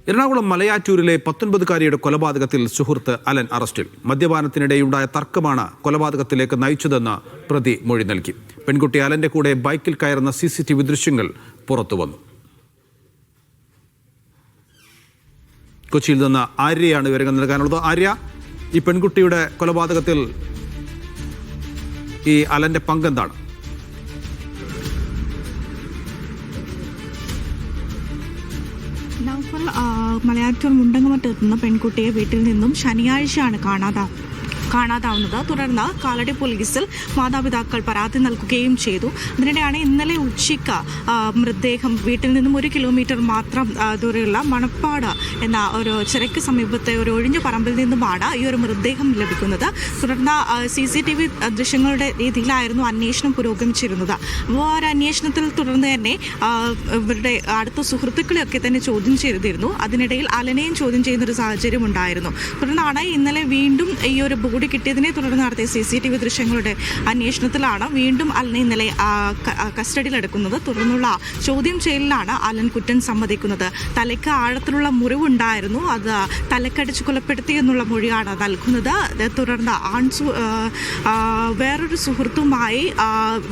എറണാകുളം മലയാറ്റൂരിലെ 19-കാരിയുടെ കൊലപാതകത്തിൽ സുഹൃത്ത് അലൻ അറസ്റ്റിൽ. മദ്യപാനത്തിനിടെയുണ്ടായ തർക്കമാണ് കൊലപാതകത്തിലേക്ക് നയിച്ചതെന്ന് പ്രതി മൊഴി നൽകി. പെൺകുട്ടി അലന്റെ കൂടെ ബൈക്കിൽ കയറുന്ന CCTV ദൃശ്യങ്ങൾ പുറത്തുവന്നു. കൊച്ചിയിൽ നിന്ന് ആര്യയാണ് വിവരങ്ങൾ നൽകാനുള്ളത്. ആര്യ, ഈ പെൺകുട്ടിയുടെ കൊലപാതകത്തിൽ ഈ അലന്റെ പങ്കെന്താണ്? മലയാറ്റൂർ മുണ്ടങ്ങമറ്റെത്തുന്ന പെൺകുട്ടിയെ വീട്ടിൽ നിന്നും ശനിയാഴ്ചയാണ് കാണാതാവുന്നത്. തുടർന്ന് കാലടി പോലീസിൽ മാതാപിതാക്കൾ പരാതി നൽകുകയും ചെയ്തു. അതിനിടെയാണ് ഇന്നലെ ഉച്ചയ്ക്ക് മൃതദേഹം വീട്ടിൽ നിന്നും 1 കിലോമീറ്റർ മാത്രം ദൂരെയുള്ള മണപ്പാട് എന്ന ഒരു ചിറയ്ക്ക് സമീപത്തെ ഒരു ഒഴിഞ്ഞ പറമ്പിൽ നിന്നുമാണ് ഈ ഒരു മൃതദേഹം ലഭിക്കുന്നത്. തുടർന്ന് CCTV ദൃശ്യങ്ങളുടെ രീതിയിലായിരുന്നു അന്വേഷണം പുരോഗമിച്ചിരുന്നത്. അപ്പോൾ ആ ഒരു അന്വേഷണത്തിൽ തുടർന്ന് തന്നെ ഇവരുടെ അടുത്ത സുഹൃത്തുക്കളെയൊക്കെ തന്നെ ചോദ്യം ചെയ്തിരുന്നു. അതിനിടയിൽ അലനെയും ചോദ്യം ചെയ്യുന്നൊരു സാഹചര്യം ഉണ്ടായിരുന്നു. തുടർന്നാണ് ഇന്നലെ വീണ്ടും ഈ ഒരു ബോഡി കിട്ടിയതിനെ തുടർന്ന് നടത്തിയ CCTV ദൃശ്യങ്ങളുടെ അന്വേഷണത്തിലാണ് വീണ്ടും അലനെ ഇന്നലെ കസ്റ്റഡിയിലെടുക്കുന്നത്. തുടർന്നുള്ള ചോദ്യം ചെയ്യലിലാണ് അലൻ കുറ്റം സമ്മതിക്കുന്നത്. തലയ്ക്ക് ആഴത്തിലുള്ള മുറിവുണ്ടായിരുന്നു, അത് തലക്കടിച്ച് കൊലപ്പെടുത്തി എന്നുള്ള മൊഴിയാണ് നൽകുന്നത്. തുടർന്ന് വേറൊരു സുഹൃത്തുമായി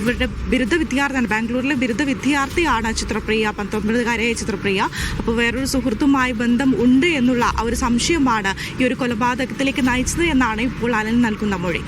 ഇവരുടെ ബിരുദ വിദ്യാർത്ഥിയാണ്, ബാംഗ്ലൂരിലെ ബിരുദ വിദ്യാർത്ഥിയാണ് ചിത്രപ്രിയ, 19-കാരിയായ ചിത്രപ്രിയ. അപ്പോൾ വേറൊരു സുഹൃത്തുമായി ബന്ധം ഉണ്ട് എന്നുള്ള ഒരു സംശയമാണ് ഈ ഒരു കൊലപാതകത്തിലേക്ക് നയിച്ചത് എന്നാണ് ഇപ്പോൾ അലൻ നൽകുന്ന മൊഴി.